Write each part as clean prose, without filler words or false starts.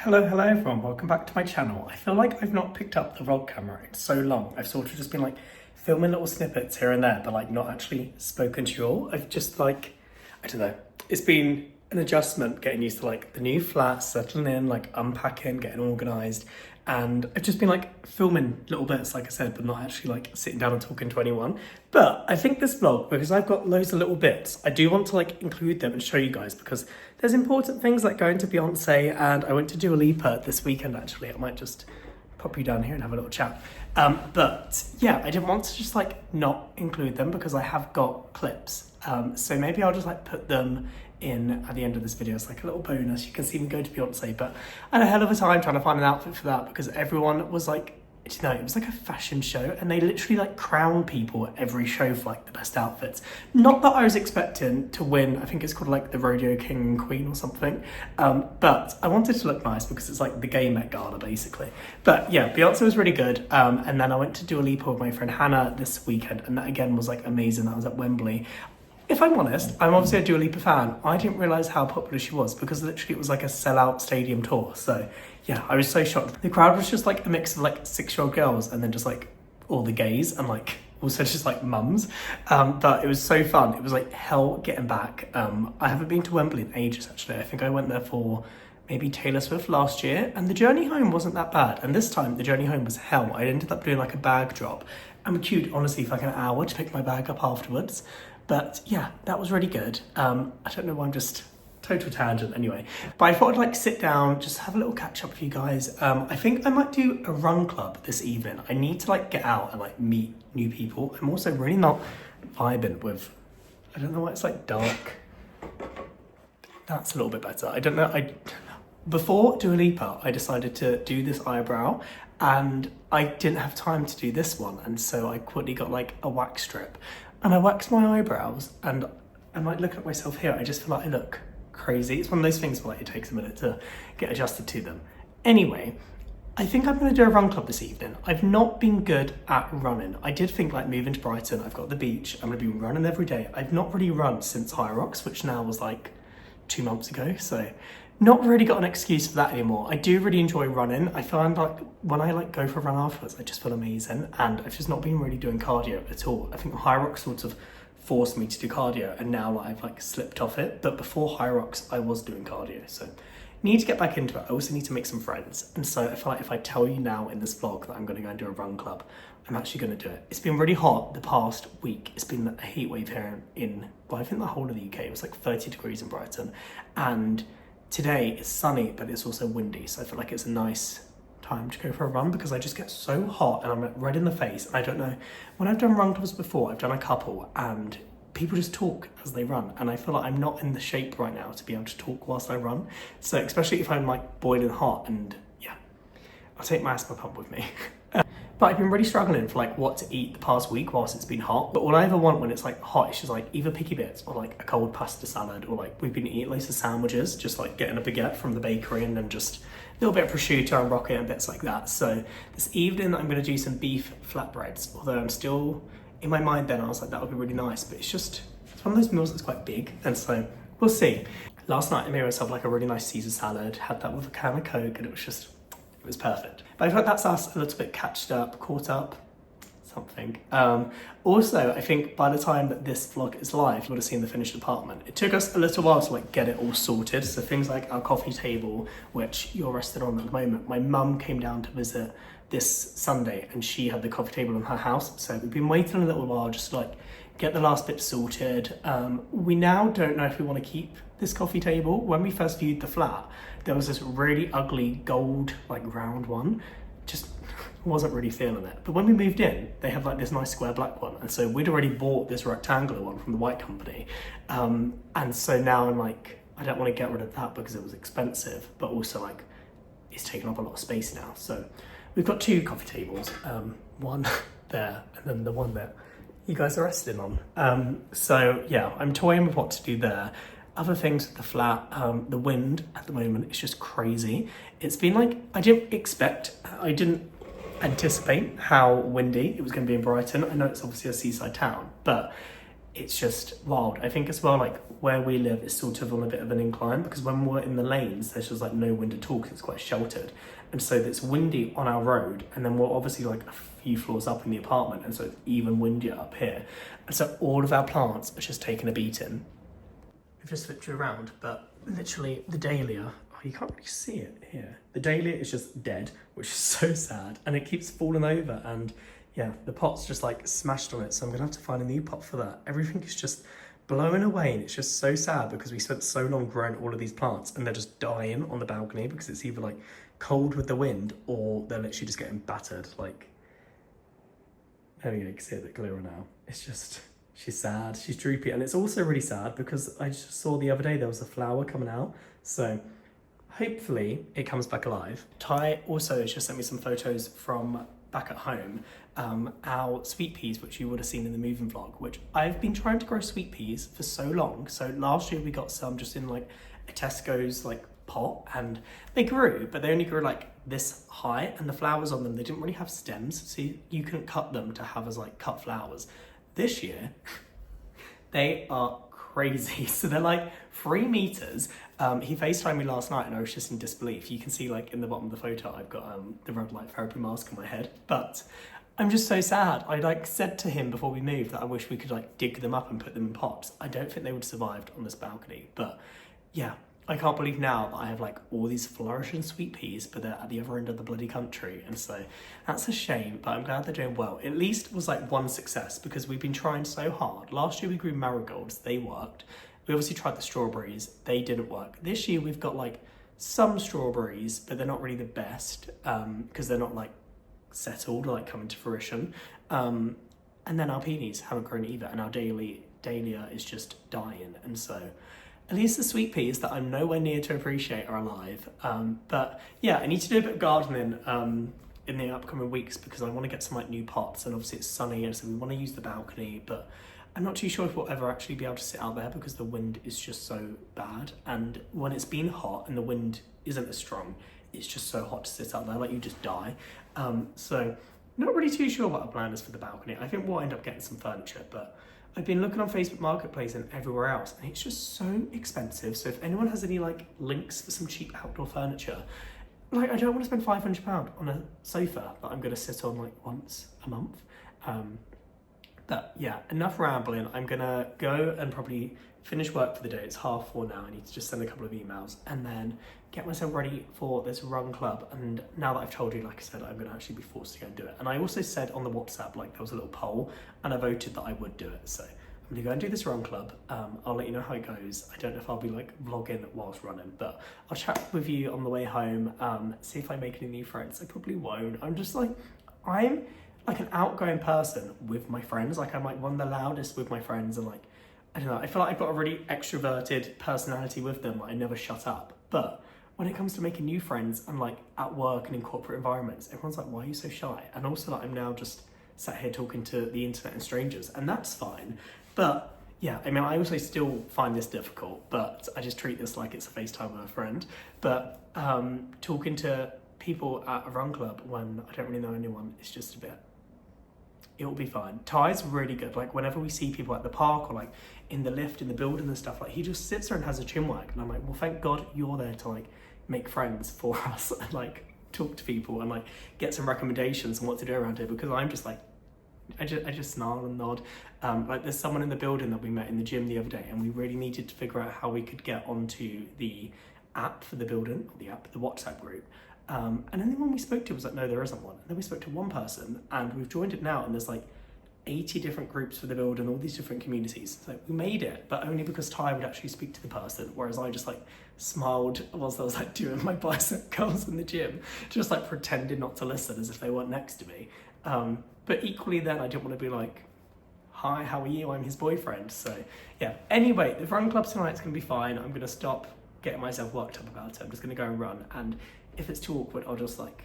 Hello everyone, welcome back to my channel. I feel like I've not picked up the vlog camera in so long. I've sort of just been like filming little snippets here and there, but like not actually spoken to you all. I've just like, I don't know, it's been an adjustment getting used to like the new flat, settling in, like unpacking, getting organised. And I've just been like filming little bits, like I said, but not actually like sitting down and talking to anyone. But I think this vlog, because I've got loads of little bits, I do want to like include them and show you guys because there's important things like going to Beyonce, and I went to Dua Lipa this weekend actually. I might just pop you down here and have a little chat. But yeah, I didn't want to just like not include them because I have got clips. So maybe I'll just like put them in at the end of this video. It's like a little bonus. You can see me go to Beyonce, but I had a hell of a time trying to find an outfit for that because everyone was like, you know, it was like a fashion show and they literally like crown people at every show for like the best outfits. Not that I was expecting to win. I think it's called like the Rodeo King and Queen or something. But I wanted to look nice because it's like the gay Met Gala basically. But yeah, Beyonce was really good. And then I went to Dua Lipa with my friend Hannah this weekend, and that again was like amazing. That was at Wembley. If I'm honest, I'm obviously a Dua Lipa fan. I didn't realise how popular she was because literally it was like a sellout stadium tour. So yeah, I was so shocked. The crowd was just like a mix of like 6-year-old girls and then just like all the gays and like also just like mums. But it was so fun. It was like hell getting back. I haven't been to Wembley in ages actually. I think I went there for maybe Taylor Swift last year, and the journey home wasn't that bad. And this time the journey home was hell. I ended up doing like a bag drop and we queued honestly for like an hour to pick my bag up afterwards. But yeah, that was really good. I don't know why I'm just total tangent anyway. But I thought I'd like sit down, just have a little catch up with you guys. I think I might do a run club this evening. I need to like get out and like meet new people. I'm also really not vibing with, I don't know why it's like dark. That's a little bit better. I don't know. Before Dua Lipa, I decided to do this eyebrow and I didn't have time to do this one. And so I quickly got like a wax strip. And I waxed my eyebrows and I might look at myself here. I just feel like I look crazy. It's one of those things where like it takes a minute to get adjusted to them. Anyway, I think I'm gonna do a run club this evening. I've not been good at running. I did think like moving to Brighton, I've got the beach, I'm gonna be running every day. I've not really run since High Rocks, which now was like 2 months ago. So not really got an excuse for that anymore. I do really enjoy running. I find like when I like go for a run afterwards, I just feel amazing. And I've just not been really doing cardio at all. I think High Rocks sort of forced me to do cardio and now like, I've like slipped off it. But before High Rocks, I was doing cardio. So need to get back into it. I also need to make some friends. And so I feel like if I tell you now in this vlog that I'm gonna go and do a run club, I'm actually gonna do it. It's been really hot the past week. It's been a heat wave here well, I think the whole of the UK. It was like 30 degrees in Brighton. And today it's sunny, but it's also windy. So I feel like it's a nice time to go for a run because I just get so hot and I'm like red in the face. And I don't know, when I've done run clubs before, I've done a couple and people just talk as they run. And I feel like I'm not in the shape right now to be able to talk whilst I run. So especially if I'm like boiling hot, and yeah, I'll take my asthma pump with me. But I've been really struggling for like what to eat the past week whilst it's been hot. But all I ever want when it's like hot is just like either picky bits or like a cold pasta salad, or like we've been eating loads of sandwiches, just like getting a baguette from the bakery and then just a little bit of prosciutto and rocket and bits like that. So this evening I'm gonna do some beef flatbreads, although I'm still, in my mind then I was like that would be really nice, but it's one of those meals that's quite big, and so we'll see. Last night I made myself like a really nice Caesar salad, had that with a can of Coke, and it was perfect. But I feel like that's us a little bit caught up, something. Also, I think by the time that this vlog is live, you would have seen the finished apartment. It took us a little while to like get it all sorted. So things like our coffee table, which you're rested on at the moment. My mum came down to visit this Sunday and she had the coffee table in her house. So we've been waiting a little while just to like get the last bit sorted. We now don't know if we want to keep this coffee table. When we first viewed the flat, there was this really ugly gold, like round one. Just wasn't really feeling it. But when we moved in, they had like this nice square black one. And so we'd already bought this rectangular one from the white company. And so now I'm like, I don't want to get rid of that because it was expensive, but also like it's taken up a lot of space now. So we've got 2 coffee tables, one there and then the one that you guys are resting on. So yeah, I'm toying with what to do there. Other things with the flat, the wind at the moment is just crazy. It's been like, I didn't anticipate how windy it was going to be in Brighton. I know it's obviously a seaside town, but it's just wild. I think as well, like where we live is sort of on a bit of an incline, because when we're in the lanes, there's just like no wind at all because it's quite sheltered. And so it's windy on our road, and then we're obviously like a few floors up in the apartment, and so it's even windier up here. And so all of our plants are just taking a beating. I've just flipped you around, but literally the dahlia, oh, you can't really see it here. The dahlia is just dead, which is so sad, and it keeps falling over, and yeah, the pot's just like smashed on it, so I'm gonna have to find a new pot for that. Everything is just blowing away, and it's just so sad because we spent so long growing all of these plants and they're just dying on the balcony because it's either like cold with the wind or they're literally just getting battered. Like, there we go, you can see it a bit clearer now. It's just, she's sad, she's droopy, and it's also really sad because I just saw the other day there was a flower coming out, so hopefully it comes back alive. Ty also has just sent me some photos from back at home, our sweet peas, which you would have seen in the moving vlog, which I've been trying to grow sweet peas for so long. So last year we got some just in like a Tesco's like pot, and they grew, but they only grew like this high, and the flowers on them, they didn't really have stems, so you couldn't cut them to have as like cut flowers. This year, they are crazy. So they're like 3 meters. He FaceTimed me last night and I was just in disbelief. You can see like in the bottom of the photo, I've got the red light therapy mask on my head, but I'm just so sad. I like said to him before we moved that I wish we could like dig them up and put them in pots. I don't think they would have survived on this balcony, but yeah, I can't believe now that I have like all these flourishing sweet peas, but they're at the other end of the bloody country. And so that's a shame, but I'm glad they're doing well. At least it was like one success because we've been trying so hard. Last year we grew marigolds, they worked. We obviously tried the strawberries, they didn't work. This year we've got like some strawberries, but they're not really the best because they're not like settled, like coming to fruition. And then our peonies haven't grown either, and our dahlia is just dying. And so at least the sweet peas that I'm nowhere near to appreciate are alive. But yeah, I need to do a bit of gardening in the upcoming weeks because I want to get some like new pots, and obviously it's sunny, and so we want to use the balcony, but I'm not too sure if we'll ever actually be able to sit out there because the wind is just so bad. And when it's been hot and the wind isn't as strong, it's just so hot to sit out there, like you just die. So not really too sure what our plan is for the balcony. I think we'll end up getting some furniture, but I've been looking on Facebook Marketplace and everywhere else, and it's just so expensive. So if anyone has any like links for some cheap outdoor furniture, like I don't want to spend £500 on a sofa that I'm going to sit on like once a month. But yeah, enough rambling. I'm gonna go and probably finish work for the day. It's 4:30 now. I need to just send a couple of emails and then get myself ready for this run club. And now that I've told you, like I said, I'm gonna actually be forced to go and do it. And I also said on the WhatsApp, like there was a little poll, and I voted that I would do it. So I'm gonna go and do this run club. I'll let you know how it goes. I don't know if I'll be like vlogging whilst running, but I'll chat with you on the way home, see if I make any new friends. I probably won't. I'm like an outgoing person with my friends. Like I'm like one of the loudest with my friends, and like, I don't know, I feel like I've got a really extroverted personality with them. Like I never shut up. But when it comes to making new friends and like at work and in corporate environments, everyone's like, why are you so shy? And also like I'm now just sat here talking to the internet and strangers, and that's fine. But yeah, I mean, I also still find this difficult, but I just treat this like it's a FaceTime with a friend. But talking to people at a run club when I don't really know anyone, it's just a bit, it'll be fine. Ty's really good. Like whenever we see people at the park or like in the lift in the building and stuff, like he just sits there and has a chin wag, and I'm like, well, thank God you're there to like make friends for us and like talk to people and like get some recommendations on what to do around here, because I'm just like, I just snarl and nod. Like there's someone in the building that we met in the gym the other day, and we really needed to figure out how we could get onto the app for the building, or the WhatsApp group. And then when we spoke to was like, no, there isn't one. And then we spoke to one person, and we've joined it now, and there's like 80 different groups for the building, all these different communities. So we made it, but only because Ty would actually speak to the person, whereas I just like smiled whilst I was like doing my bicep curls in the gym, just like pretending not to listen as if they weren't next to me. But equally then I didn't want to be like, hi, how are you? I'm his boyfriend. So yeah, anyway, the run club tonight's gonna be fine. I'm gonna stop getting myself worked up about it. I'm just gonna go and run, and if it's too awkward, I'll just like,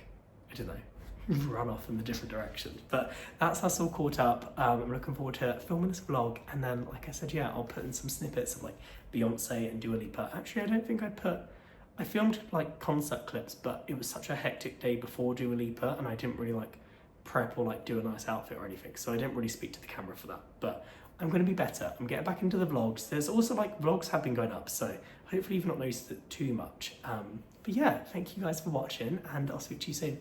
I don't know, run off in the different directions. But that's us all caught up. I'm looking forward to filming this vlog, and then like I said, yeah, I'll put in some snippets of like Beyonce and Dua Lipa. Actually, I don't think I filmed like concert clips, but it was such a hectic day before Dua Lipa, and I didn't really like prep or like do a nice outfit or anything, so I didn't really speak to the camera for that. But I'm going to be better. I'm getting back into the vlogs. There's also like vlogs have been going up, so hopefully you've not noticed it too much. But yeah, thank you guys for watching, and I'll speak to you soon.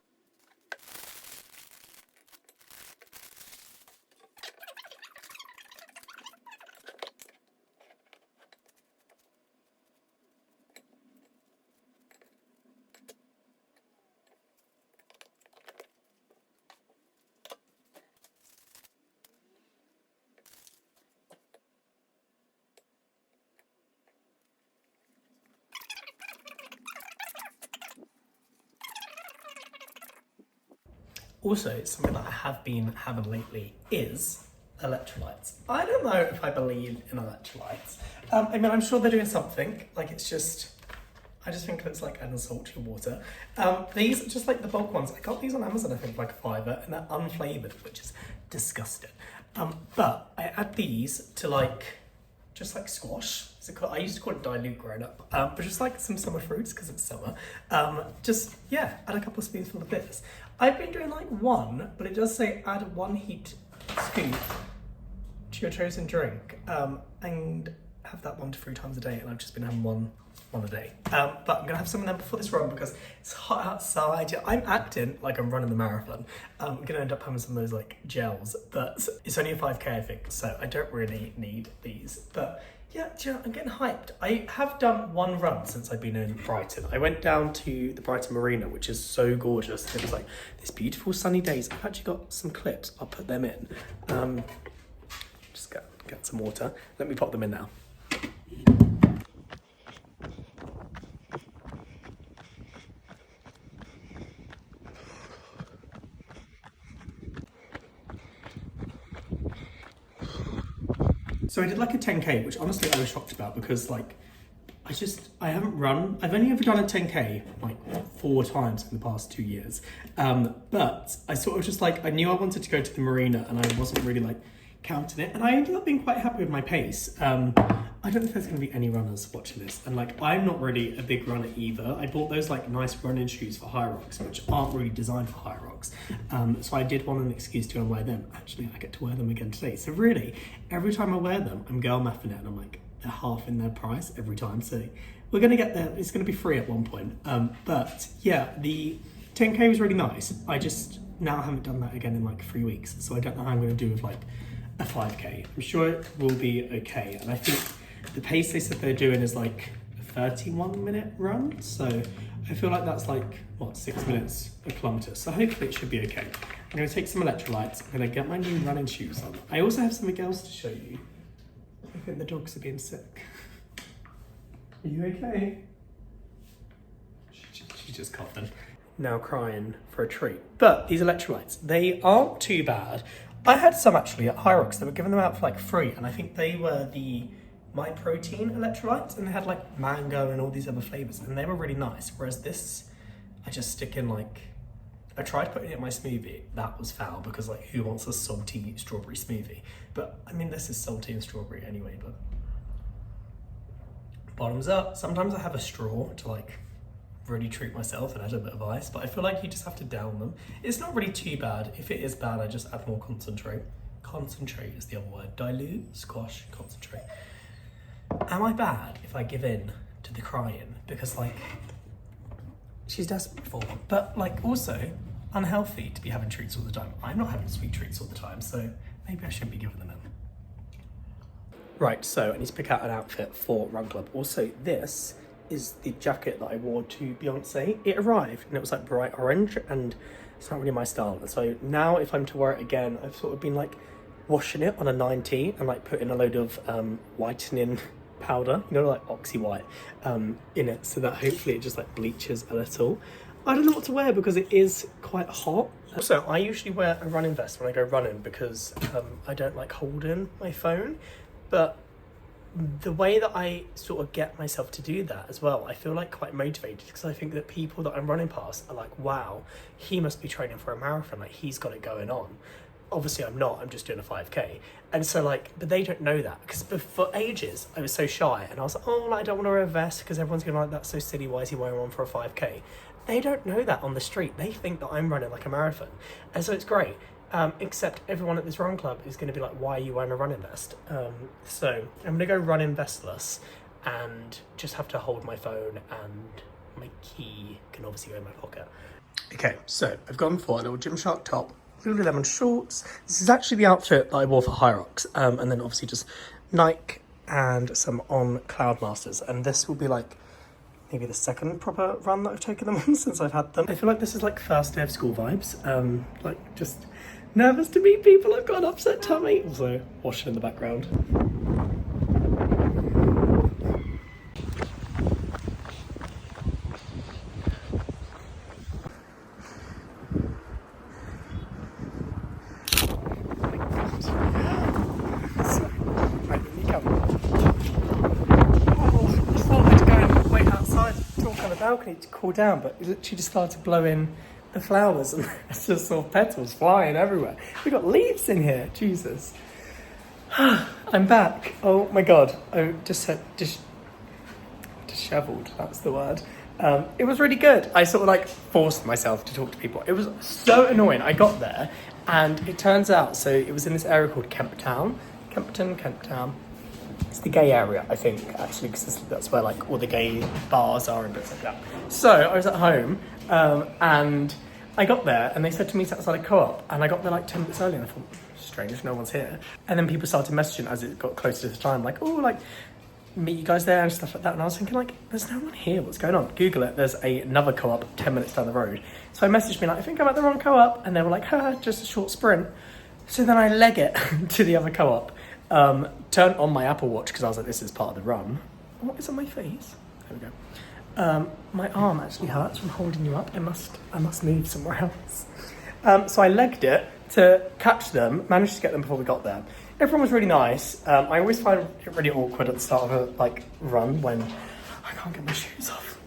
Also, something that I have been having lately is electrolytes. I don't know if I believe in electrolytes. I mean, I'm sure they're doing something. Like, it's just, I just think it's like adding salt to your water. These are just like the bulk ones. I got these on Amazon, I think, for like $5, and they're unflavoured, which is disgusting. But I add these to like, just like squash. I used to call it dilute growing up, but just like some summer fruits because it's summer. Just, yeah, add a couple of spoonfuls of this. I've been doing like one, but it does say add 1 heat scoop to your chosen drink, and have that 1 to 3 times a day, and I've just been having one a day. But I'm gonna have some of them before this run because it's hot outside. Yeah, I'm acting like I'm running the marathon. I'm gonna end up having some of those like gels, but it's only a 5K I think, so I don't really need these. But yeah, do you know, I'm getting hyped. I have done 1 run since I've been in Brighton. I went down to the Brighton Marina, which is so gorgeous. It was like these beautiful sunny days. I've actually got some clips. I'll put them in. Just get some water. Let me pop them in now. So I did like a 10K, which honestly I was shocked about because like, I haven't run, I've only ever done a 10K like 4 times in the past 2 years. But I sort of just like, I knew I wanted to go to the marina and I wasn't really like counting it. And I ended up being quite happy with my pace. I don't know if there's gonna be any runners watching this. And like, I'm not really a big runner either. I bought those like nice running shoes for high rocks, which aren't really designed for high rocks. So I did want an excuse to go and wear them. Actually, I get to wear them again today. So really, every time I wear them, I'm girl mathing it and I'm like, they're half in their price every time. So we're gonna get there. It's gonna be free at one point. But yeah, the 10K was really nice. I just now haven't done that again in like 3 weeks. So I don't know how I'm gonna do with like a 5K. I'm sure it will be okay. And I think the pace they said they're doing is like a 31-minute run. So I feel like that's like, what, 6 minutes a kilometre. So hopefully it should be okay. I'm gonna take some electrolytes. I'm gonna get my new running shoes on. I also have something else to show you. I think the dogs are being sick. Are you okay? She's just coughing. Now crying for a treat. But these electrolytes, they aren't too bad. I had some actually at High Rocks. They were giving them out for like free, and I think they were the My Protein electrolytes, and they had like mango and all these other flavors, and they were really nice. Whereas this, I just stick in like, I tried putting it in my smoothie. That was foul because like, who wants a salty strawberry smoothie? But I mean, this is salty and strawberry anyway, but bottoms up. Sometimes I have a straw to like really treat myself and add a bit of ice, but I feel like you just have to down them. It's not really too bad. If it is bad, I just add more concentrate. Concentrate is the other word. Dilute, squash, concentrate. Am I bad if I give in to the crying? Because like, she's desperate for one. But like also unhealthy to be having treats all the time. I'm not having sweet treats all the time, so maybe I shouldn't be giving them in. Right, so I need to pick out an outfit for Run Club. Also, this is the jacket that I wore to Beyonce. It arrived and it was like bright orange and it's not really my style. So now if I'm to wear it again, I've sort of been like washing it on a 90 and like putting a load of whitening powder, you know, like Oxy White in it, so that hopefully it just like bleaches a little. I don't know what to wear because it is quite hot. Also, I usually wear a running vest when I go running because I don't like holding my phone, but the way that I sort of get myself to do that as well, I feel like quite motivated because I think that people that I'm running past are like, wow, he must be training for a marathon, like he's got it going on. Obviously I'm not, I'm just doing a 5K. And so like, but they don't know that because for ages I was so shy and I was like, oh, I don't want to wear a vest because everyone's gonna be like, that's so silly, why is he wearing one for a 5K? They don't know that on the street. They think that I'm running like a marathon. And so it's great. Except everyone at this run club is going to be like, why are you wearing a running vest? So I'm going to go running vestless and just have to hold my phone, and my key can obviously go in my pocket. Okay, so I've gone for a little Gymshark top, Lululemon shorts. This is actually the outfit that I wore for High Rocks, and then obviously just Nike and some on Cloudmasters. And this will be like maybe the second proper run that I've taken them on since I've had them. I feel like this is like first day of school vibes. Like just nervous to meet people. I've got an upset tummy. Also, washing in the background. Balcony to cool down, but it literally just started to blow in the flowers and it's just sort of petals flying everywhere. We got leaves in here, Jesus. I'm back. Oh my god. I just said disheveled, that's the word. It was really good. I sort of like forced myself to talk to people. It was so annoying. I got there and it turns out, so it was in this area called Kemptown. It's the gay area, I think, actually, because that's where like all the gay bars are and bits like that. So I was at home and I got there and they said to meet outside a co-op, and I got there like 10 minutes early and I thought, strange, no one's here. And then people started messaging as it got closer to the time, like, oh, like, meet you guys there and stuff like that. And I was thinking, like, there's no one here, what's going on? Google it, there's another co-op 10 minutes down the road. So I messaged me like, I think I'm at the wrong co-op, and they were like, just a short sprint. So then I leg it to the other co-op. Turned on my Apple Watch because I was like, this is part of the run. What is on my face? There we go. My arm actually hurts from holding you up. I must move somewhere else. So I legged it to catch them, managed to get them before we got there. Everyone was really nice. I always find it really awkward at the start of a run when I can't get my shoes off.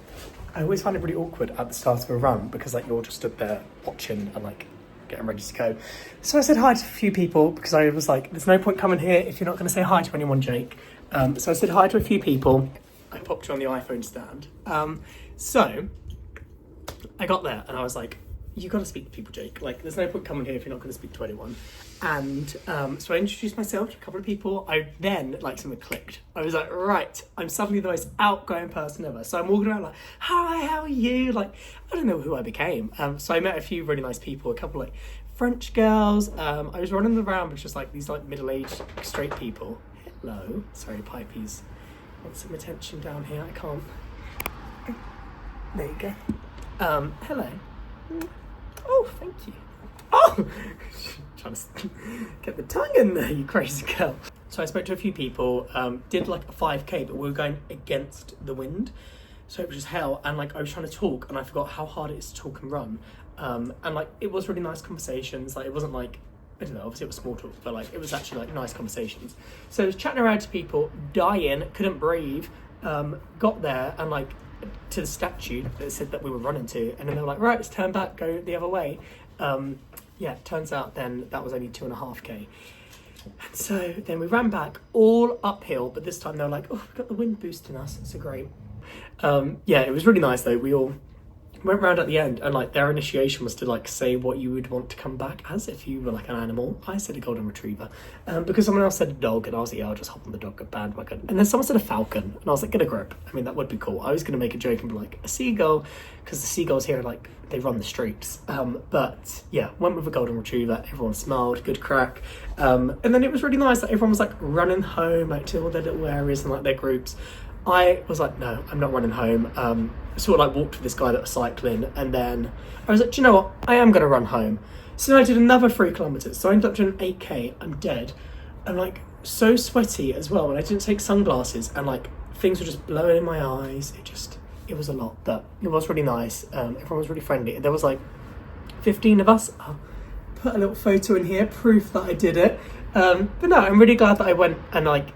I always find it really awkward at the start of a run because like you're just stood there watching and like getting ready to go. So I said hi to a few people because I was like, there's no point coming here if you're not going to say hi to anyone, Jake. So I said hi to a few people. I popped you on the iPhone stand. So I got there and I was like, you got to speak to people, Jake. Like, there's no point coming here if you're not going to speak to anyone. And so I introduced myself to a couple of people. I then, like, something clicked. I was like, right, I'm suddenly the most outgoing person ever. So I'm walking around like, hi, how are you? Like, I don't know who I became. So I met a few really nice people, a couple like French girls. I was running around with just like these like middle-aged straight people. Hello. Sorry, Pipey's want some attention down here. I can't. There you go. Hello. Oh, thank you. Oh! Trying to get the tongue in there, you crazy girl. So I spoke to a few people, did like a 5k, but we were going against the wind. So it was just hell. And like I was trying to talk and I forgot how hard it is to talk and run. And like it was really nice conversations. Like it wasn't like, I don't know, obviously it was small talk, but like it was actually like nice conversations. So I was chatting around to people, dying, couldn't breathe, got there and like to the statue that said that we were running to, and then they were like, right, let's turn back, go the other way. Yeah, turns out then that was only 2.5k. And so then we ran back all uphill, but this time they were like, oh, we've got the wind boosting us, so great. Yeah, it was really nice though. We all went round at the end and like their initiation was to like say what you would want to come back as if you were like an animal. I said a golden retriever because someone else said a dog and I was like, yeah, I'll just hop on the dog bandwagon. And then someone said a falcon and I was like, get a grip. I mean, that would be cool. I was going to make a joke and be like a seagull because the seagulls here are like, they run the streets. But yeah, went with a golden retriever. Everyone smiled, good crack. And then it was really nice that everyone was like running home like to all their little areas and like their groups. I was like, no, I'm not running home. Sort of like walked with this guy that was cycling and then I was like, do you know what? I am going to run home. So then I did another 3 kilometers. So I ended up doing 8k. I'm dead. I'm like so sweaty as well. And I didn't take sunglasses and like things were just blowing in my eyes. It was a lot, but it was really nice. Everyone was really friendly. There was like 15 of us. I'll put a little photo in here, proof that I did it. But no, I'm really glad that I went and like, I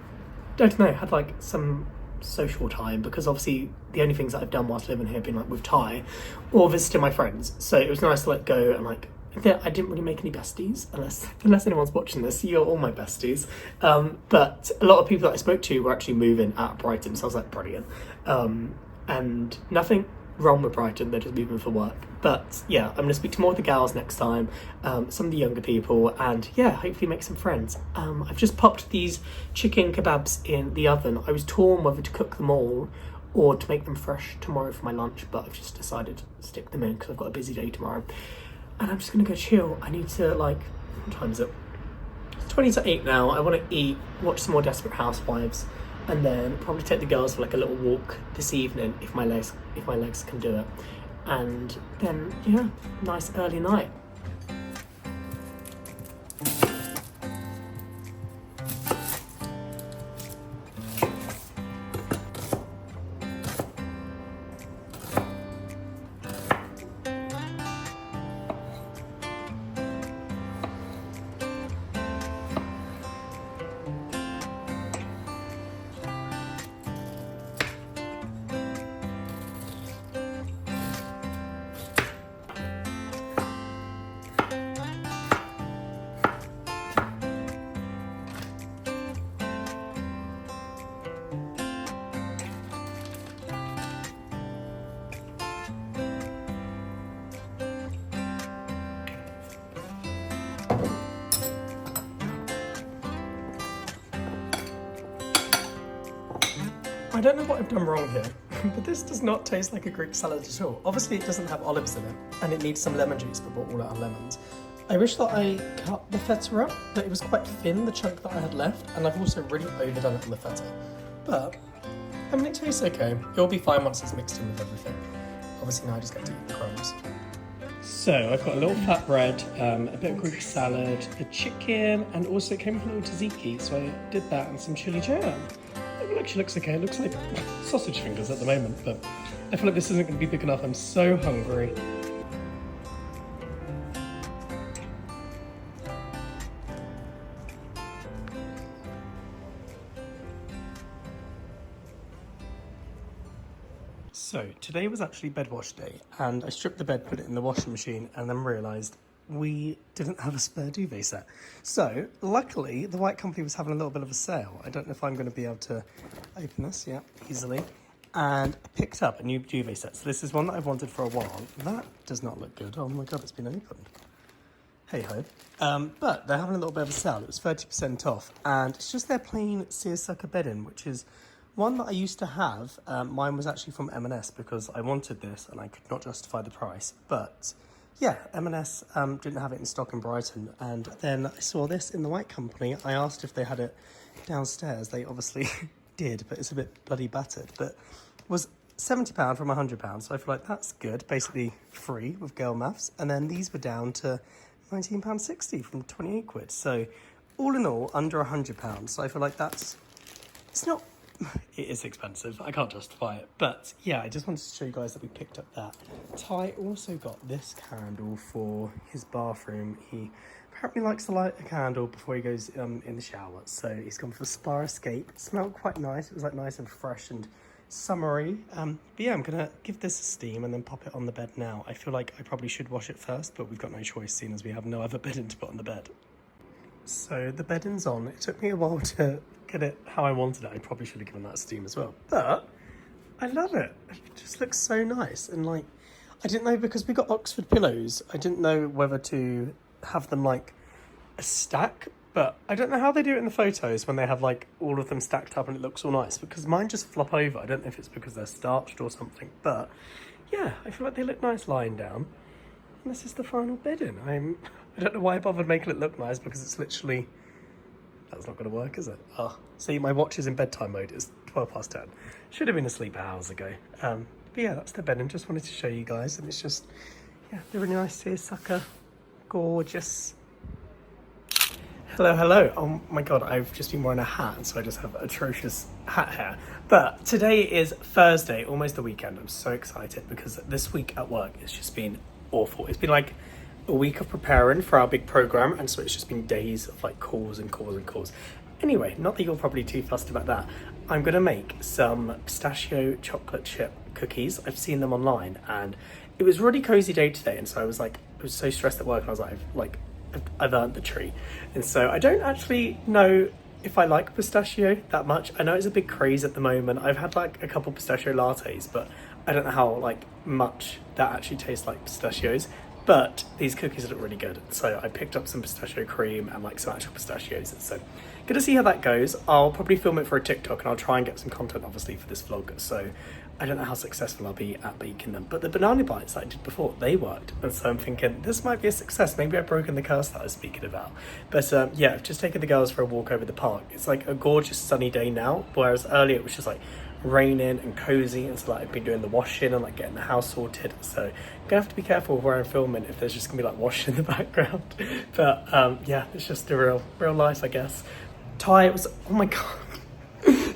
don't know, had like some social time because obviously the only things that I've done whilst living here have been like with Ty or visiting my friends. So it was nice to like go and like, I didn't really make any besties unless anyone's watching this. You're all my besties. But a lot of people that I spoke to were actually moving out of Brighton. So I was like, brilliant. And nothing wrong with Brighton, they're just moving for work. But yeah, I'm going to speak to more of the gals next time, some of the younger people, and yeah, hopefully make some friends. I've just popped these chicken kebabs in the oven. I was torn whether to cook them all or to make them fresh tomorrow for my lunch, but I've just decided to stick them in because I've got a busy day tomorrow. And I'm just going to go chill. I need to, like, what time is it? It's 20 to 8 now. I want to eat, watch some more Desperate Housewives, and then probably take the girls for like a little walk this evening if my legs can do it. And then, yeah, nice early night. I don't know what I've done wrong here, but this does not taste like a Greek salad at all. Obviously it doesn't have olives in it, and it needs some lemon juice, but bought all out of lemons. I wish that I cut the feta up, but it was quite thin, the chunk that I had left, and I've also really overdone it on the feta. But, I mean, it tastes okay. It'll be fine once it's mixed in with everything. Obviously now I just get to eat the crumbs. So I've got a little flatbread, a bit of Greek salad, a chicken, and also it came with a little tzatziki, so I did that and some chili jam. It actually looks okay. It looks like sausage fingers at the moment, but I feel like this isn't going to be big enough. I'm so hungry. So today was actually bed wash day, and I stripped the bed, put it in the washing machine, and then realised we didn't have a spare duvet set. So luckily the White Company was having a little bit of a sale. I don't know if I'm going to be able to open this, yeah, easily. And I picked up a new duvet set. So this is one that I've wanted for a while. That does not look good. Oh my God, it's been opened. Hey ho. But they're having a little bit of a sale. It was 30% off, and it's just their plain seersucker bedding, which is one that I used to have. Mine was actually from M&S because I wanted this and I could not justify the price. But yeah, M&S didn't have it in stock in Brighton, and then I saw this in the White Company. I asked if they had it downstairs. They obviously did, but it's a bit bloody battered. But it was £70 from £100, so I feel like that's good. Basically free with girl maths. And then these were down to £19.60 from 28 quid. So all in all, under £100. So I feel like it's not, it is expensive. I can't justify it. But yeah, I just wanted to show you guys that we picked up that. Ty also got this candle for his bathroom. He apparently likes to light a candle before he goes in the shower. So he's gone for Spa Escape. It smelled quite nice. It was like nice and fresh and summery. But yeah, I'm gonna give this a steam and then pop it on the bed now. I feel like I probably should wash it first, but we've got no choice seeing as we have no other bedding to put on the bed. So the bedding's on. It took me a while to get it how I wanted it. I probably should have given that a steam as well, but I love it. It just looks so nice. And like, I didn't know, because we got Oxford pillows, I didn't know whether to have them like a stack, but I don't know how they do it in the photos when they have like all of them stacked up and it looks all nice, because mine just flop over. I don't know if it's because they're starched or something, but yeah, I feel like they look nice lying down. And this is the final bedding. I don't know why I bothered making it look nice, because it's literally, that's not going to work, is it? Oh, see, my watch is in bedtime mode. It's 10:12. Should have been asleep hours ago. But yeah, that's the bedding. Just wanted to show you guys, and it's just, yeah, they're really nice seersucker, gorgeous. Hello, hello. Oh my God, I've just been wearing a hat, and so I just have atrocious hat hair. But today is Thursday, almost the weekend. I'm so excited because this week at work it's just been awful. It's been like a week of preparing for our big program, and so it's just been days of like calls and calls and calls. Anyway, not that you're probably too fussed about that. I'm gonna make some pistachio chocolate chip cookies. I've seen them online, and it was a really cozy day today, and so I was so stressed at work, and I was like, I've earned the treat. And so I don't actually know if I like pistachio that much. I know it's a big craze at the moment. I've had like a couple pistachio lattes, but I don't know how like much that actually tastes like pistachios, but these cookies look really good. So I picked up some pistachio cream and like some actual pistachios. So gonna see how that goes. I'll probably film it for a TikTok and I'll try and get some content obviously for this vlog. So I don't know how successful I'll be at baking them, but the banana bites that I did before, they worked. And so I'm thinking this might be a success. Maybe I've broken the curse that I was speaking about. But yeah, I've just taken the girls for a walk over the park. It's like a gorgeous sunny day now, whereas earlier it was just like raining and cozy, and so like I've been doing the washing and like getting the house sorted. So I'm gonna have to be careful where I'm filming if there's just gonna be like washing in the background. But yeah, it's just a real life, I guess. Ty was, oh my god.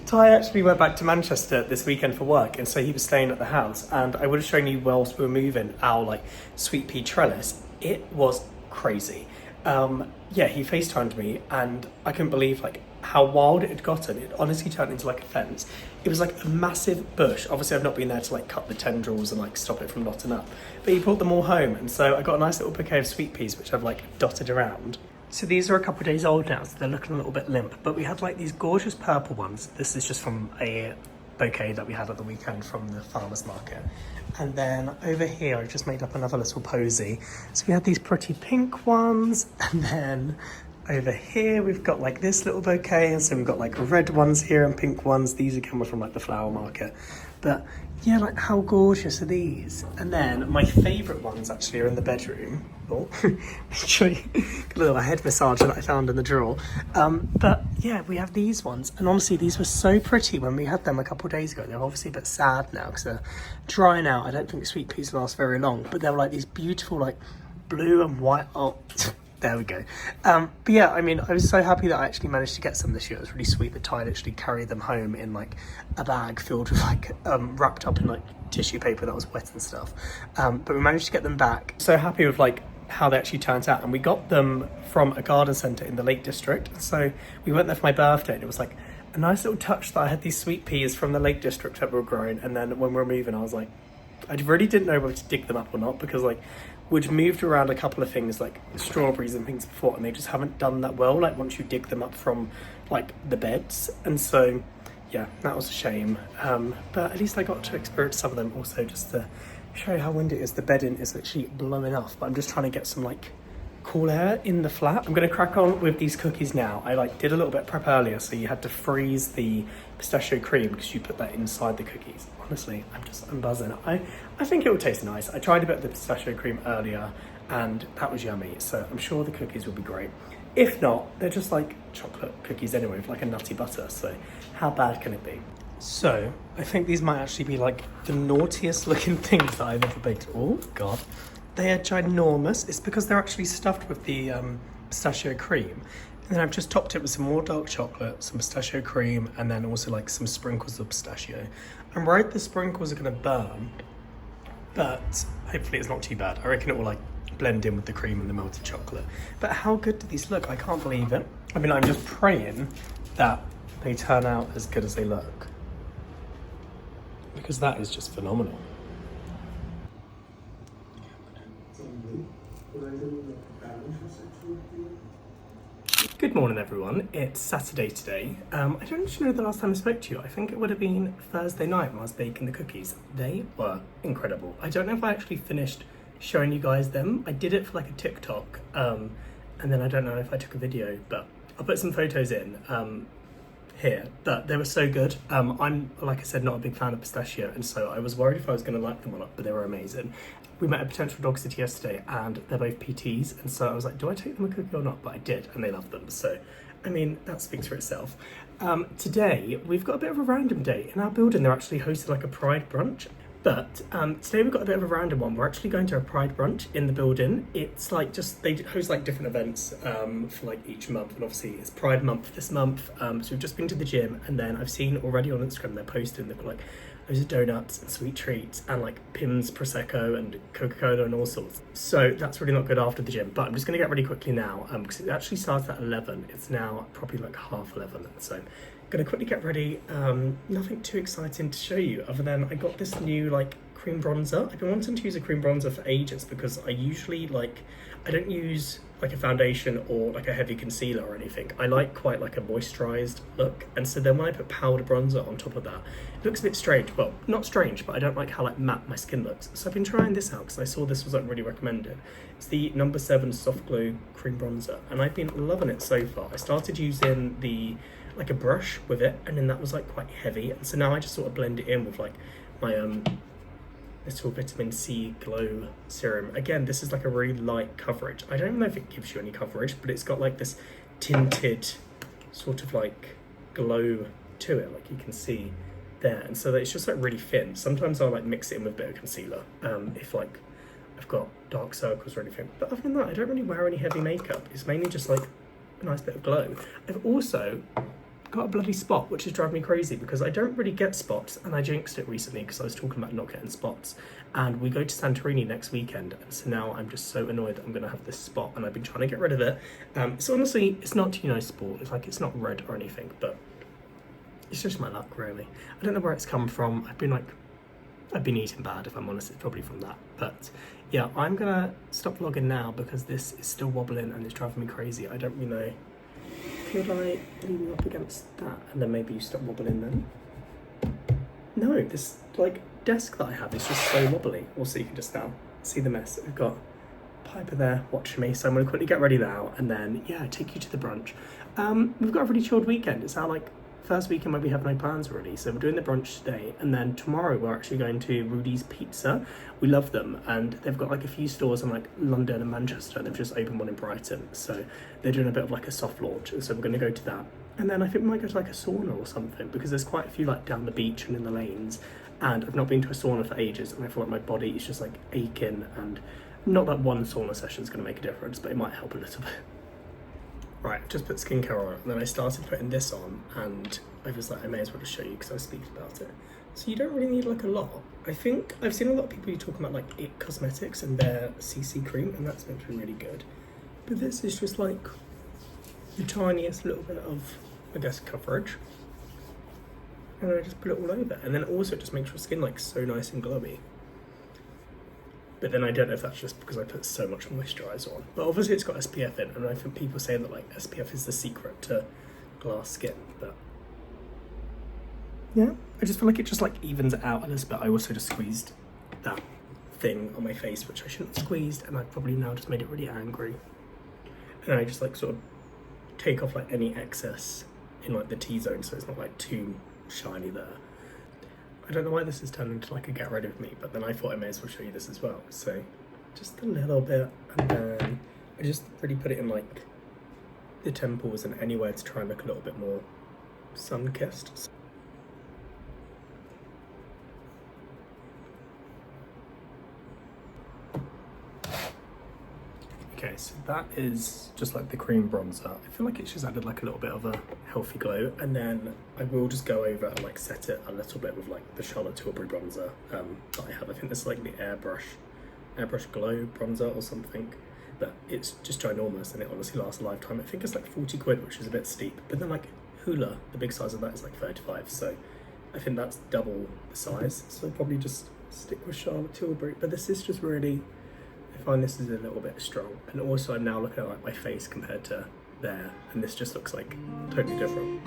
Ty actually went back to Manchester this weekend for work, and so he was staying at the house, and I would have shown you whilst we were moving our like sweet pea trellis. It was crazy. Yeah, he FaceTimed me and I couldn't believe like how wild it had gotten. It honestly turned into like a fence. It was like a massive bush. Obviously I've not been there to like cut the tendrils and like stop it from knotting up, but he brought them all home, and so I got a nice little bouquet of sweet peas which I've like dotted around. So these are a couple of days old now, so they're looking a little bit limp, but we had like these gorgeous purple ones. This is just from a bouquet that we had at the weekend from the farmer's market. And then over here, I just made up another little posy. So we had these pretty pink ones, and then over here, we've got like this little bouquet, and so we've got like red ones here and pink ones. These again were from like the flower market. But yeah, like how gorgeous are these? And then my favourite ones actually are in the bedroom. Oh, literally got a little head massager that I found in the drawer. But yeah, we have these ones, and honestly, these were so pretty when we had them a couple of days ago. They're obviously a bit sad now because they're drying out. I don't think sweet peas last very long, but they were like these beautiful like blue and white. Oh. There we go. But yeah, I mean, I was so happy that I actually managed to get some this year. It was really sweet that Ty actually carried them home in like a bag filled with like, wrapped up in like tissue paper that was wet and stuff. But we managed to get them back. So happy with like how they actually turned out. And we got them from a garden centre in the Lake District. So we went there for my birthday, and it was like a nice little touch that I had these sweet peas from the Lake District that were growing. And then when we were moving, I was like, I really didn't know whether to dig them up or not, because like we'd moved around a couple of things like strawberries and things before, and they just haven't done that well like once you dig them up from like the beds. And so yeah, that was a shame, but at least I got to experience some of them. Also, just to show you how windy it is, the bedding is actually blowing off, but I'm just trying to get some like cool air in the flat. I'm gonna crack on with these cookies now. I like did a little bit of prep earlier, so you had to freeze the pistachio cream because you put that inside the cookies. Honestly, I'm buzzing. I think it will taste nice. I tried a bit of the pistachio cream earlier and that was yummy, so I'm sure the cookies will be great. If not, they're just like chocolate cookies anyway with like a nutty butter, so how bad can it be? So I think these might actually be like the naughtiest looking things that I've ever baked. Oh god. They are ginormous. It's because they're actually stuffed with the pistachio cream. And then I've just topped it with some more dark chocolate, some pistachio cream, and then also like some sprinkles of pistachio. I'm worried the sprinkles are gonna burn, but hopefully it's not too bad. I reckon it will like blend in with the cream and the melted chocolate. But how good do these look? I can't believe it. I mean, I'm just praying that they turn out as good as they look, because that is just phenomenal. Good morning everyone, it's Saturday today. I don't actually know the last time I spoke to you. I think it would have been Thursday night when I was baking the cookies. They were incredible. I don't know if I actually finished showing you guys them. I did it for like a TikTok, and then I don't know if I took a video, but I'll put some photos in here. But they were so good. I'm, like I said, not a big fan of pistachio, and so I was worried if I was going to like them or not, but they were amazing. We met a potential dog sitter yesterday and they're both PTs, and so I was like, do I take them a cookie or not? But I did, and they loved them. So, I mean, that speaks for itself. Today, we've got a bit of a random day. In our building, they're actually hosting like a Pride brunch. But today we've got a bit of a random one. We're actually going to a Pride brunch in the building. It's like just, they host like different events for like each month. And obviously it's Pride month this month. So we've just been to the gym, and then I've seen already on Instagram, they're posting, they've got like loads of donuts and sweet treats and like Pim's Prosecco and Coca-Cola and all sorts. So that's really not good after the gym, but I'm just gonna get ready quickly now because it actually starts at 11. It's now probably like half 11. So gonna quickly get ready. Nothing too exciting to show you other than I got this new like cream bronzer. I've been wanting to use a cream bronzer for ages because I usually I don't use like a foundation or like a heavy concealer or anything. I like quite like a moisturized look, and so then when I put powder bronzer on top of that, it looks a bit strange. Well, not strange, but I don't like how like matte my skin looks. So I've been trying this out because I saw this was like really recommended. It's the No. 7 Soft Glow Cream Bronzer, and I've been loving it so far. I started using the like a brush with it, and then that was like quite heavy, and so now I just sort of blend it in with like my little vitamin C glow serum. Again, this is like a really light coverage. I don't even know if it gives you any coverage, but it's got like this tinted sort of like glow to it, like you can see there, and so it's just like really thin. Sometimes I'll like mix it in with a bit of concealer if like I've got dark circles or anything, but other than that I don't really wear any heavy makeup. It's mainly just like a nice bit of glow. I've also got a bloody spot, which is driving me crazy because I don't really get spots, and I jinxed it recently because I was talking about not getting spots, and we go to Santorini next weekend, and so now I'm just so annoyed that I'm gonna have this spot, and I've been trying to get rid of it. So honestly, it's not, you know, sport, it's like, it's not red or anything, but it's just my luck really. I don't know where it's come from. I've been eating bad, if I'm honest. It's probably from that, but yeah, I'm gonna stop vlogging now because this is still wobbling and it's driving me crazy. I don't really know. Could I lean you up against that and then maybe you stop wobbling then? No, this like desk that I have is just so wobbly. Also, you can just now see the mess. We've got Piper there watching me, so I'm gonna quickly get ready now and then yeah, take you to the brunch. We've got a really chilled weekend. It's our like first weekend where we have no plans really, so we're doing the brunch today, and then tomorrow we're actually going to Rudy's Pizza. We love them, and they've got like a few stores in like London and Manchester, and they've just opened one in Brighton, so they're doing a bit of like a soft launch, and so we're going to go to that. And then I think we might go to like a sauna or something, because there's quite a few like down the beach and in the lanes, and I've not been to a sauna for ages, and I feel like my body is just like aching, and not that one sauna session is going to make a difference, but it might help a little bit. Right, I've just put skincare on, and then I started putting this on, and I was like, I may as well just show you because I was speaking about it. So you don't really need like a lot. I think I've seen a lot of people talking about like It Cosmetics and their CC cream, and that's meant to be really good. But this is just like the tiniest little bit of, I guess, coverage. And I just put it all over. And then also it just makes your skin like so nice and glowy. But then I don't know if that's just because I put so much moisturiser on. But obviously it's got SPF in, and I think people say that like SPF is the secret to glass skin. But yeah, I just feel like it just like evens it out a little bit. I also just squeezed that thing on my face, which I shouldn't have squeezed, and I've probably now just made it really angry. And I just like sort of take off like any excess in like the T-zone, so it's not like too shiny there. I don't know why this has turned into like a get rid of me, but then I thought I may as well show you this as well. So just a little bit, and then I just really put it in like the temples and anywhere to try and look a little bit more sun-kissed. Okay, so that is just like the cream bronzer. I feel like it's just added like a little bit of a healthy glow, and then I will just go over and like set it a little bit with like the Charlotte Tilbury bronzer that I have. I think this is like the airbrush glow bronzer or something, but it's just ginormous and it honestly lasts a lifetime. I think it's like 40 quid, which is a bit steep, but then like Hoola, the big size of that is like 35, so I think that's double the size, so I'll probably just stick with Charlotte Tilbury. But this is just really, I find this is a little bit strong, and also I'm now looking at like my face compared to there, and this just looks like totally different.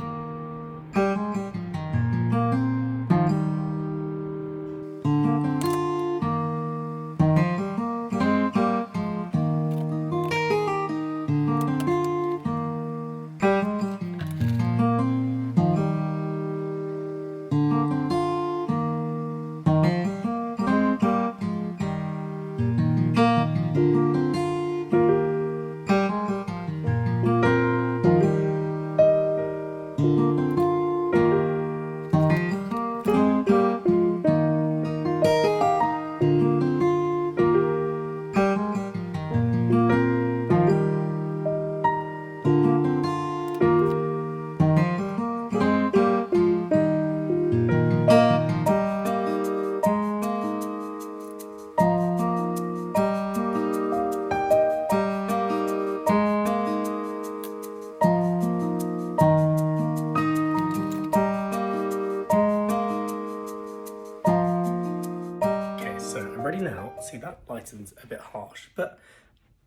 lighten's a bit harsh, but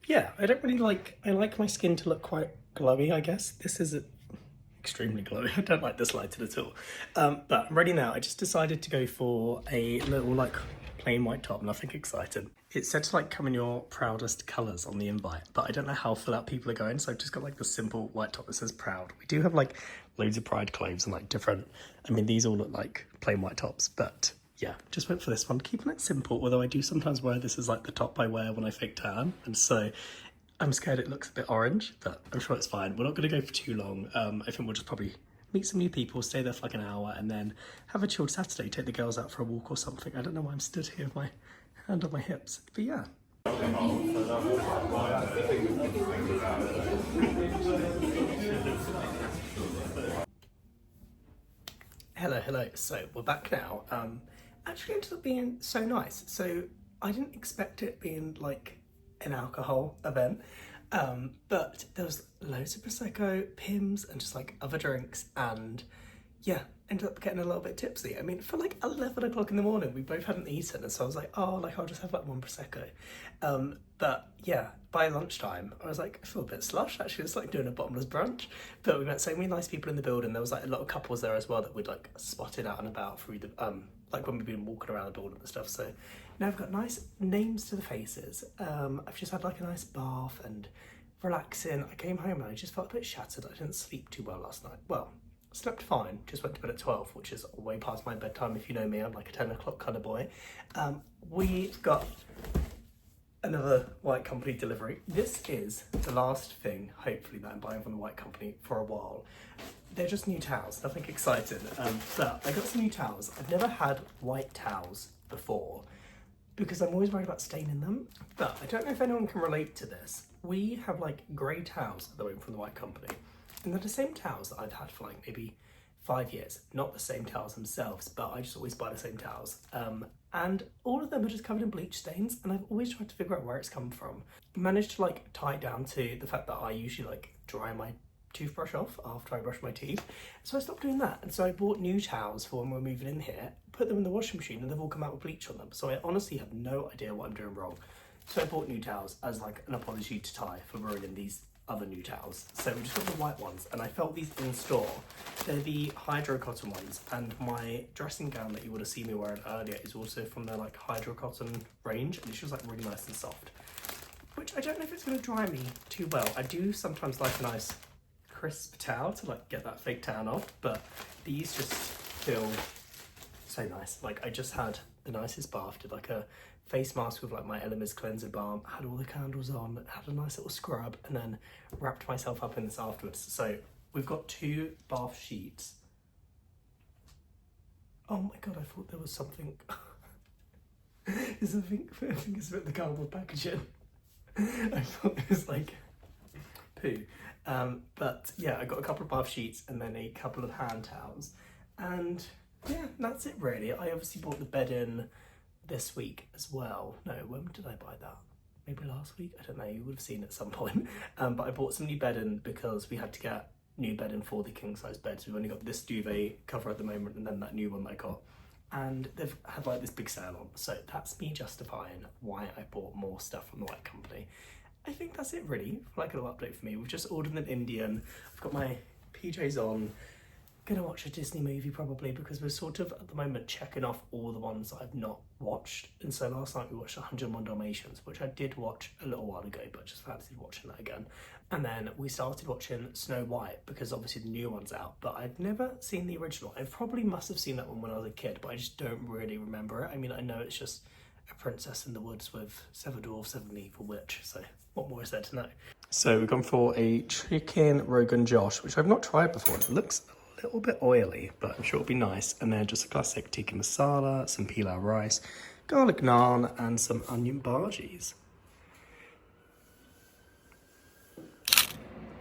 yeah, I don't really like, I like my skin to look quite glowy, I guess. This is extremely glowy. I don't like this lighted at all. But I'm ready now. I just decided to go for a little like plain white top, nothing exciting. It's said to like come in your proudest colours on the invite, but I don't know how full out people are going, so I've just got like the simple white top that says proud. We do have like loads of pride clothes and like different, I mean these all look like plain white tops, but yeah, just went for this one, keeping it simple, although I do sometimes wear this as like the top I wear when I fake tan, and so I'm scared it looks a bit orange, but I'm sure it's fine. We're not going to go for too long. I think we'll just probably meet some new people, stay there for like an hour, and then have a chilled Saturday, take the girls out for a walk or something. I don't know why I'm stood here with my hand on my hips, but yeah. Hello. So we're back now. Actually ended up being so nice. So I didn't expect it being like an alcohol event, but there was loads of Prosecco, Pimm's, and just like other drinks, and yeah, ended up getting a little bit tipsy. I mean, for like 11 o'clock in the morning, we both hadn't eaten, and so I was like, oh, like I'll just have like one Prosecco. But yeah, by lunchtime, I was like, I feel a bit slush actually. It's like doing a bottomless brunch. But we met so many nice people in the building. There was like a lot of couples there as well that we'd like spotted out and about through the like when we've been walking around the building and stuff. So now I've got nice names to the faces. I've just had like a nice bath and relaxing. I came home and I just felt a bit shattered. I didn't sleep too well last night. Well, slept fine, just went to bed at 12, which is way past my bedtime. If you know me, I'm like a 10 o'clock kind of boy. We've got another White Company delivery. This is the last thing, hopefully, that I'm buying from the White Company for a while. They're just new towels, nothing exciting. But I got some new towels. I've never had white towels before because I'm always worried about staining them. But I don't know if anyone can relate to this. We have like grey towels at the moment from the White Company. And they're the same towels that I've had for like maybe 5 years. Not the same towels themselves, but I just always buy the same towels. And all of them are just covered in bleach stains, and I've always tried to figure out where it's come from. I managed to like tie it down to the fact that I usually like dry my toothbrush off after I brush my teeth. So I stopped doing that. And so I bought new towels for when we're moving in here, put them in the washing machine, and they've all come out with bleach on them. So I honestly have no idea what I'm doing wrong. So I bought new towels as like an apology to Ty for ruining these other new towels. So we just got the white ones, and I felt these in store. They're the hydro cotton ones, and my dressing gown that you would have seen me wearing earlier is also from their like hydro cotton range, and it's just like really nice and soft, which I don't know if it's going to dry me too well. I do sometimes like a nice crisp towel to like get that fake tan off, but these just feel so nice. Like I just had the nicest bath, did like a face mask with like my Elemis cleanser balm, had all the candles on, had a nice little scrub, and then wrapped myself up in this afterwards. So we've got 2 bath sheets. Oh my god, I thought there was something. I think it's a bit of the cardboard packaging. I thought it was like poo. But yeah, I got a couple of bath sheets and then a couple of hand towels. And yeah, that's it really. I obviously bought the bed in this week as well. No, when did I buy that? Maybe last week? I don't know, you would have seen it at some point. But I bought some new bedding because we had to get new bedding for the king size beds. We've only got this duvet cover at the moment and then that new one that I got. And they've had like this big sale on. So that's me justifying why I bought more stuff from the White Company. I think that's it really, like a little update for me. We've just ordered an Indian. I've got my PJs on. Gonna watch a Disney movie probably because we're sort of at the moment checking off all the ones I've not watched. And so last night we watched 101 Dalmatians, which I did watch a little while ago, but just fancied watching that again. And then we started watching Snow White because obviously the new one's out, but I'd never seen the original. I probably must have seen that one when I was a kid, but I just don't really remember it. I mean, I know it's just a princess in the woods with 7 dwarfs and an evil witch, so what more is there to know? So we've gone for a chicken Rogan Josh, which I've not tried before. It looks a little bit oily, but I'm sure it'll be nice. And then just a classic tikka masala, some pilau rice, garlic naan, and some onion bhajis.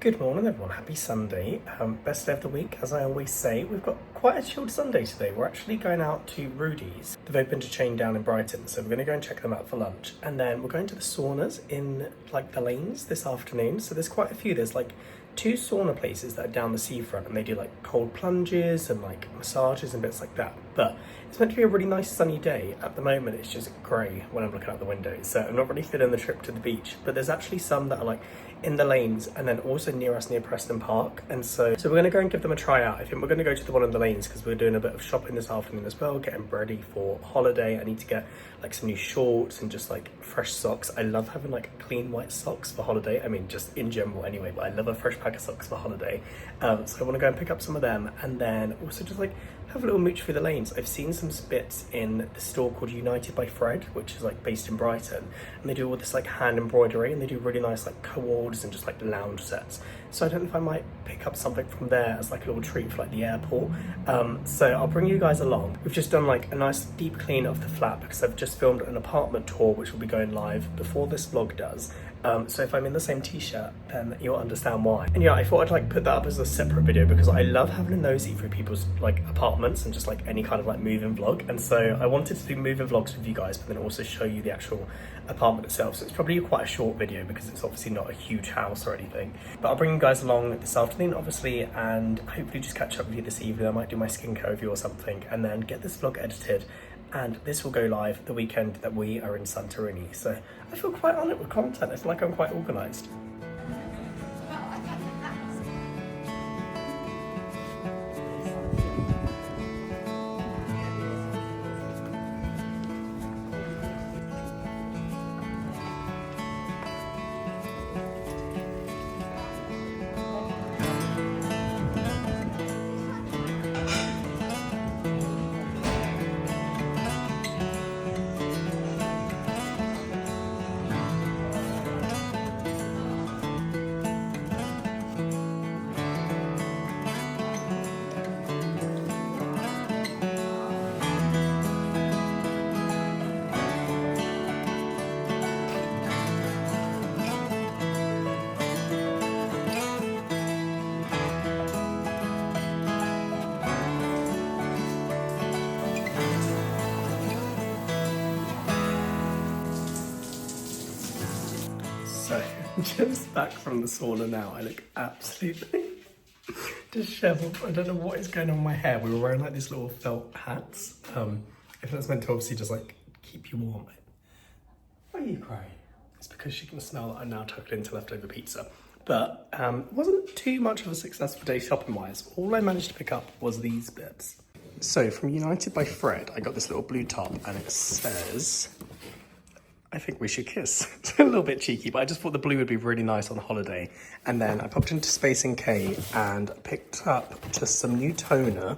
Good morning everyone, happy Sunday. Best day of the week, as I always say. We've got quite a chilled Sunday today. We're actually going out to Rudy's. They've opened a chain down in Brighton, so we're going to go and check them out for lunch. And then we're going to the saunas in like the lanes this afternoon. So there's quite a few. There's like 2 sauna places that are down the seafront, and they do like cold plunges and like massages and bits like that. but it's meant to be a really nice sunny day. At the moment, it's just grey when I'm looking out the window, so I'm not really feeling the trip to the beach, but there's actually some that are like in the lanes and then also near us near Preston Park, and so we're going to go and give them a try out. I think we're going to go to the one in the lanes because we're doing a bit of shopping this afternoon as well, getting ready for holiday. I need to get like some new shorts and just like fresh socks. I love having like clean white socks for holiday. I mean, just in general anyway, but I love a fresh pack of socks for holiday. So I want to go and pick up some of them, and then also just like have a little mooch through the lanes. I've seen some bits in the store called United by Fred, which is like based in Brighton, and they do all this like hand embroidery, and they do really nice like co-ords and just like lounge sets. So I don't know if I might pick up something from there as like a little treat for like the airport. So I'll bring you guys along. We've just done like a nice deep clean of the flat because I've just filmed an apartment tour which will be going live before this vlog does. So if I'm in the same t-shirt, then you'll understand why. And yeah, I thought I'd like put that up as a separate video because I love having a nosy through people's like apartments and just like any kind of like moving vlog. And so I wanted to do moving vlogs with you guys, but then also show you the actual apartment itself. So it's probably quite a short video because it's obviously not a huge house or anything. But I'll bring you guys along this afternoon, obviously, and hopefully just catch up with you this evening. I might do my skincare review or something, and then get this vlog edited. And this will go live the weekend that we are in Santorini. So I feel quite on it with content. I feel like I'm quite organised. So, just back from the sauna now. I look absolutely disheveled. I don't know what is going on with my hair. We were wearing like these little felt hats. I think that's meant to obviously just like keep you warm. Why are you crying? It's because she can smell that I'm now tucked into leftover pizza. But wasn't too much of a successful day shopping wise. All I managed to pick up was these bits. So from United by Fred, I got this little blue top and it says, I think we should kiss. It's a little bit cheeky, but I just thought the blue would be really nice on holiday. And then I popped into Space NK and picked up just some new toner.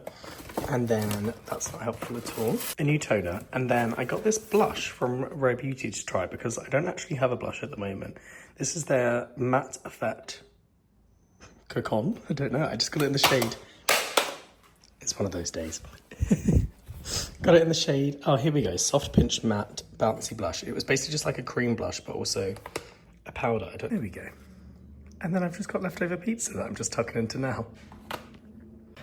And then, that's not helpful at all, a new toner. And then I got this blush from Rare Beauty to try because I don't actually have a blush at the moment. This is their Matte Effect Cocon. I don't know, I just got it in the shade. It's one of those days. Got it in the shade, oh here we go, Soft Pinch Matte Bouncy Blush. It was basically just like a cream blush, but also a powder. There we go. And then I've just got leftover pizza that I'm just tucking into now.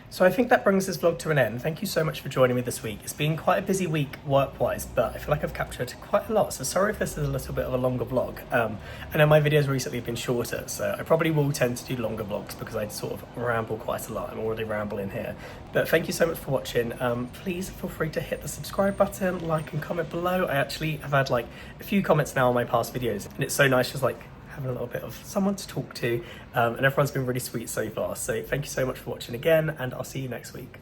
So I think that brings this vlog to an end. Thank you so much for joining me this week. It's been quite a busy week work-wise, but I feel like I've captured quite a lot. So sorry if this is a little bit of a longer vlog. I know my videos recently have been shorter, so I probably will tend to do longer vlogs because I sort of ramble quite a lot. I'm already rambling here. But thank you so much for watching. Please feel free to hit the subscribe button, like and comment below. I actually have had like a few comments now on my past videos, and it's so nice just like having a little bit of someone to talk to, and everyone's been really sweet so far. So thank you so much for watching again, and I'll see you next week.